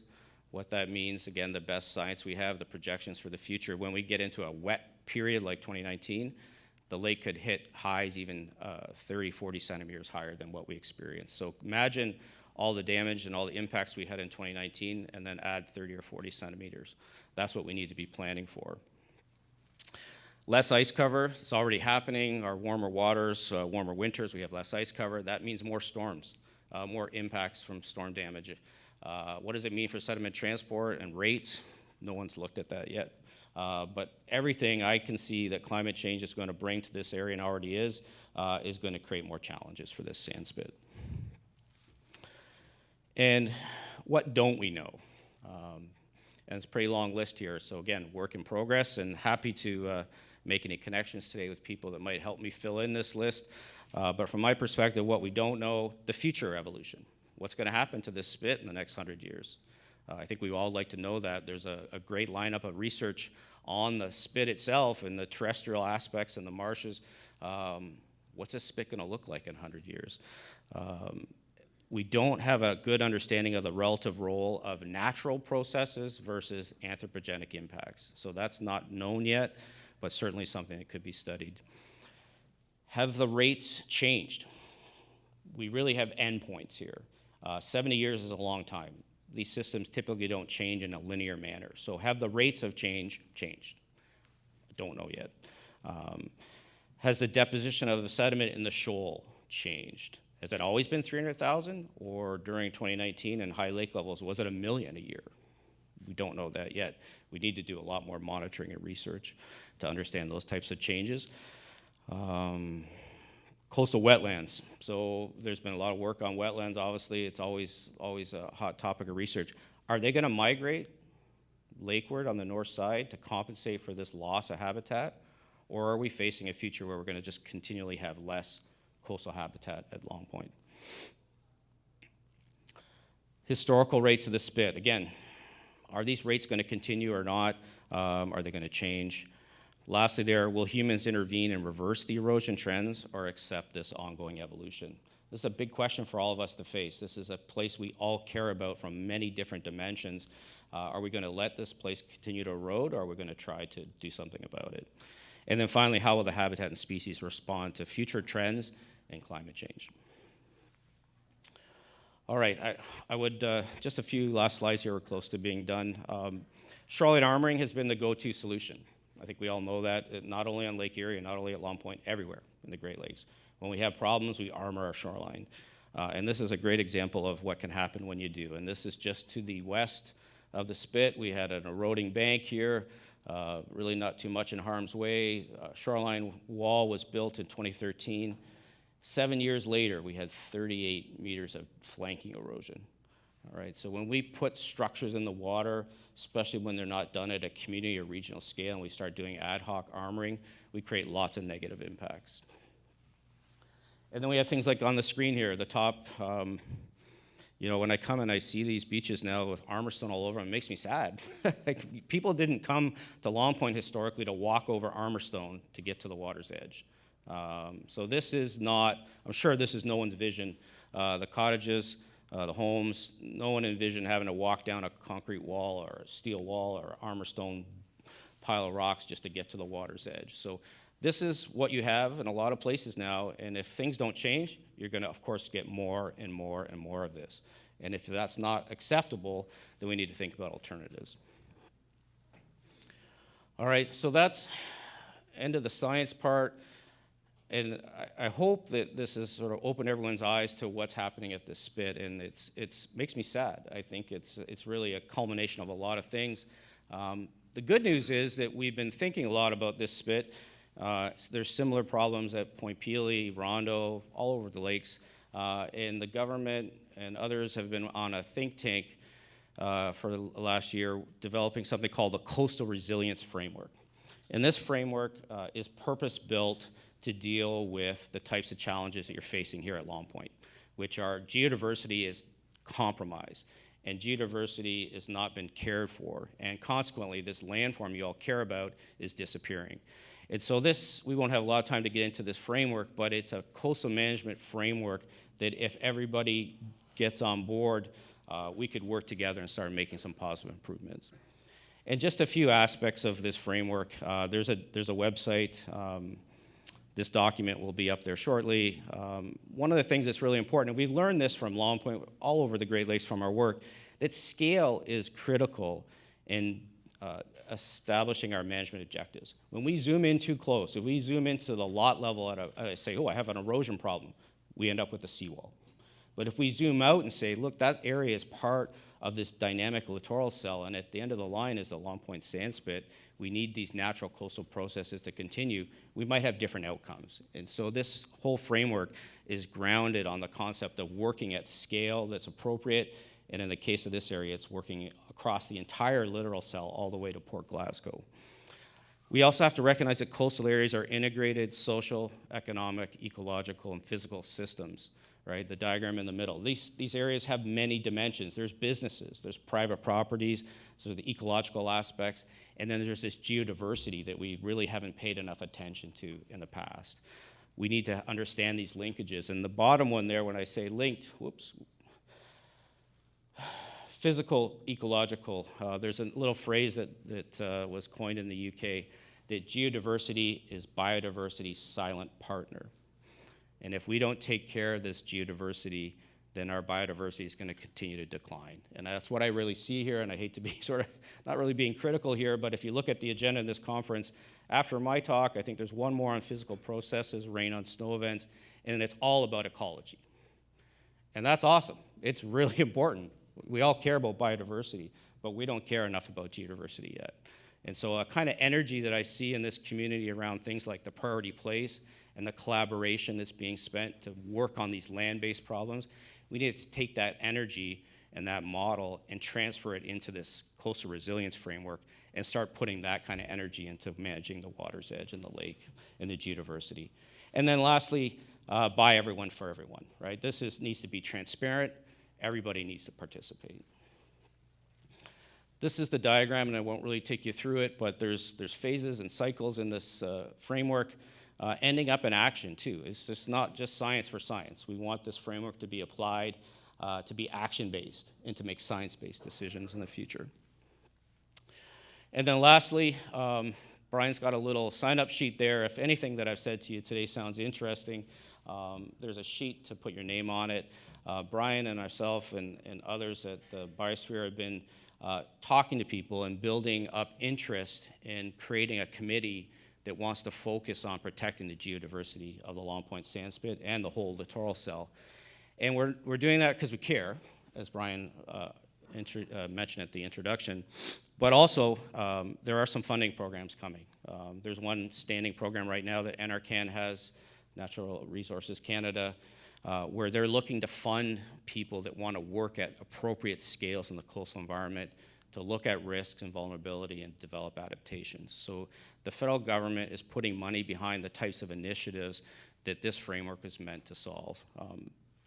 What that means, again, the best science we have, the projections for the future, when we get into a wet period like 2019, the lake could hit highs even 30, 40 centimeters higher than what we experienced. So imagine all the damage and all the impacts we had in 2019 and then add 30 or 40 centimeters. That's what we need to be planning for. Less ice cover, it's already happening. Our warmer waters, warmer winters, we have less ice cover. That means more storms, more impacts from storm damage. What does it mean for sediment transport and rates? No one's looked at that yet. But everything I can see that climate change is going to bring to this area, and already is going to create more challenges for this sandspit. And what don't we know? And it's a pretty long list here. So again, work in progress, and happy to make any connections today with people that might help me fill in this list. But from my perspective, what we don't know, the future evolution. What's going to happen to this spit in the next 100 years? I think we all like to know that. There's a great lineup of research on the spit itself and the terrestrial aspects and the marshes. What's this spit going to look like in 100 years? We don't have a good understanding of the relative role of natural processes versus anthropogenic impacts. So that's not known yet, but certainly something that could be studied. Have the rates changed? We really have endpoints here. 70 years is a long time. These systems typically don't change in a linear manner. So have the rates of change changed? Don't know yet. Has the deposition of the sediment in the shoal changed? Has it always been 300,000? Or during 2019 and high lake levels, was it 1 million a year? We don't know that yet. We need to do a lot more monitoring and research to understand those types of changes. Coastal wetlands. So there's been a lot of work on wetlands, obviously. It's always a hot topic of research. Are they going to migrate lakeward on the north side to compensate for this loss of habitat? Or are we facing a future where we're going to just continually have less coastal habitat at Long Point? Historical rates of the spit. Again, are these rates going to continue or not? Are they going to change? Lastly there, will humans intervene and reverse the erosion trends or accept this ongoing evolution? This is a big question for all of us to face. This is a place we all care about from many different dimensions. Are we going to let this place continue to erode, or are we going to try to do something about it? And then finally, how will the habitat and species respond to future trends and climate change? All right, I would, just a few last slides here, we're close to being done. Shoreline armoring has been the go-to solution. I think we all know that, not only on Lake Erie, not only at Long Point, everywhere in the Great Lakes. When we have problems, we armor our shoreline. And this is a great example of what can happen when you do. And this is just to the west of the spit. We had an eroding bank here, really not too much in harm's way. Shoreline wall was built in 2013. 7 years later, we had 38 meters of flanking erosion. All right, so when we put structures in the water, especially when they're not done at a community or regional scale, and we start doing ad hoc armoring, we create lots of negative impacts. And then we have things like on the screen here, the top, you know, when I come and I see these beaches now with armor stone all over them, it makes me sad. Like, people didn't come to Long Point historically to walk over armor stone to get to the water's edge. So this is not, I'm sure this is no one's vision. The cottages, the homes, no one envisioned having to walk down a concrete wall or a steel wall or armor stone pile of rocks just to get to the water's edge. So this is what you have in a lot of places now, and if things don't change, you're going to, of course, get more and more and more of this. And if that's not acceptable, then we need to think about alternatives. All right, so that's end of the science part. And I hope that this has sort of opened everyone's eyes to what's happening at this spit, and it makes me sad. I think it's really a culmination of a lot of things. The good news is that we've been thinking a lot about this spit. There's similar problems at Point Pelee, Rondo, all over the lakes, and the government and others have been on a think tank for the last year developing something called the Coastal Resilience Framework. And this framework is purpose-built to deal with the types of challenges that you're facing here at Long Point, which are geodiversity is compromised, and geodiversity has not been cared for, and consequently, this landform you all care about is disappearing. And so this, we won't have a lot of time to get into this framework, but it's a coastal management framework that if everybody gets on board, we could work together and start making some positive improvements. And just a few aspects of this framework. There's a website. This document will be up there shortly. One of the things that's really important, and we've learned this from Long Point all over the Great Lakes from our work, that scale is critical in establishing our management objectives. When we zoom in too close, if we zoom into the lot level at say, oh, I have an erosion problem, we end up with a seawall. But if we zoom out and say, look, that area is part of this dynamic littoral cell, and at the end of the line is the Long Point sand spit, we need these natural coastal processes to continue, we might have different outcomes. And so this whole framework is grounded on the concept of working at scale that's appropriate, and in the case of this area, it's working across the entire littoral cell all the way to Port Glasgow. We also have to recognize that coastal areas are integrated social, economic, ecological, and physical systems, right? The diagram in the middle. These areas have many dimensions. There's businesses, there's private properties, so the ecological aspects, and then there's this geodiversity that we really haven't paid enough attention to in the past. We need to understand these linkages. And the bottom one there, when I say linked, physical, ecological, there's a little phrase that was coined in the UK, that geodiversity is biodiversity's silent partner. And if we don't take care of this geodiversity, then our biodiversity is going to continue to decline. And that's what I really see here, and I hate to be sort of not really being critical here, but if you look at the agenda in this conference, after my talk, I think there's one more on physical processes, rain on snow events, and it's all about ecology. And that's awesome. It's really important. We all care about biodiversity, but we don't care enough about geodiversity yet. And so a kind of energy that I see in this community around things like the priority place and the collaboration that's being spent to work on these land-based problems, we need to take that energy and that model and transfer it into this coastal resilience framework and start putting that kind of energy into managing the water's edge and the lake and the geodiversity. And then lastly, by everyone for everyone, right? This needs to be transparent. Everybody needs to participate. This is the diagram, and I won't really take you through it, but there's phases and cycles in this framework. Ending up in action, too. It's just not just science for science. We want this framework to be applied, to be action-based, and to make science-based decisions in the future. And then lastly, Brian's got a little sign-up sheet there. If anything that I've said to you today sounds interesting, there's a sheet to put your name on it. Brian and ourselves and others at the Biosphere have been talking to people and building up interest in creating a committee that wants to focus on protecting the geodiversity of the Long Point sand spit and the whole littoral cell. And we're doing that because we care, as Brian mentioned at the introduction, but also there are some funding programs coming. There's one standing program right now that NRCan has, Natural Resources Canada, where they're looking to fund people that want to work at appropriate scales in the coastal environment to look at risks and vulnerability and develop adaptations. So the federal government is putting money behind the types of initiatives that this framework is meant to solve.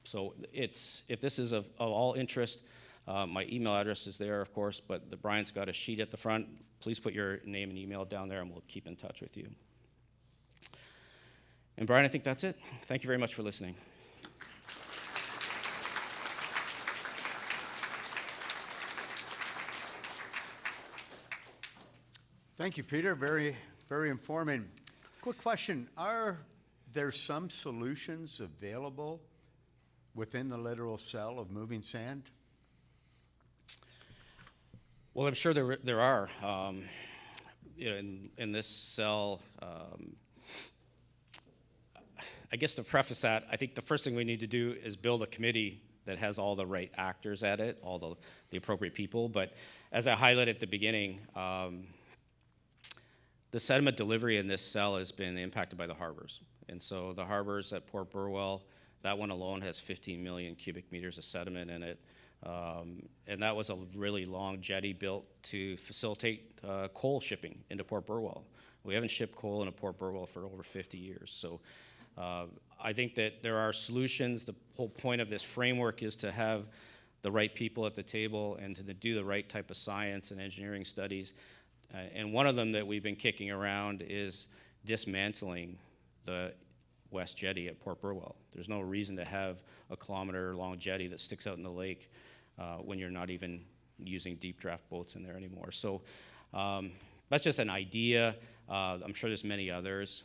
So if this is of all interest, my email address is there, of course, but Brian's got a sheet at the front. Please put your name and email down there and we'll keep in touch with you. And Brian, I think that's it. Thank you very much for listening. Thank you, Peter. Very, very informing. Quick question. Are there some solutions available within the literal cell of moving sand? Well, I'm sure there are. In this cell, I guess to preface that, I think the first thing we need to do is build a committee that has all the right actors at it, all the appropriate people. But as I highlighted at the beginning, the sediment delivery in this cell has been impacted by the harbors. And so the harbors at Port Burwell, that one alone has 15 million cubic meters of sediment in it. And that was a really long jetty built to facilitate coal shipping into Port Burwell. We haven't shipped coal into Port Burwell for over 50 years. So I think that there are solutions. The whole point of this framework is to have the right people at the table and to do the right type of science and engineering studies. And one of them that we've been kicking around is dismantling the West Jetty at Port Burwell. There's no reason to have a kilometer-long jetty that sticks out in the lake when you're not even using deep draft boats in there anymore. So that's just an idea. I'm sure there's many others.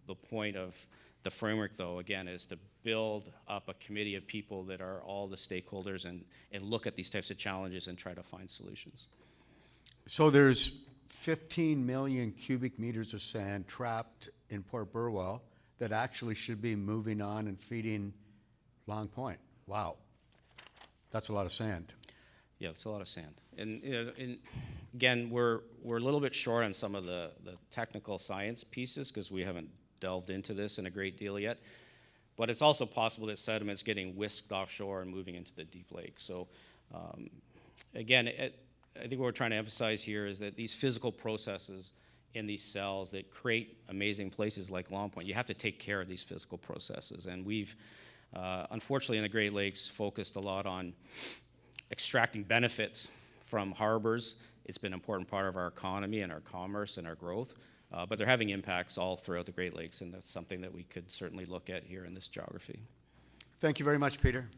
The point of the framework, though, again, is to build up a committee of people that are all the stakeholders and look at these types of challenges and try to find solutions. So there's 15 million cubic meters of sand trapped in Port Burwell that actually should be moving on and feeding Long Point. Wow. That's a lot of sand. Yeah, it's a lot of sand. And again, we're a little bit short on some of the technical science pieces because we haven't delved into this in a great deal yet. But it's also possible that sediment's getting whisked offshore and moving into the deep lake. So again, I think what we're trying to emphasize here is that these physical processes in these cells that create amazing places like Long Point, you have to take care of these physical processes. And we've, unfortunately in the Great Lakes, focused a lot on extracting benefits from harbors. It's been an important part of our economy and our commerce and our growth, but they're having impacts all throughout the Great Lakes, and that's something that we could certainly look at here in this geography. Thank you very much, Peter.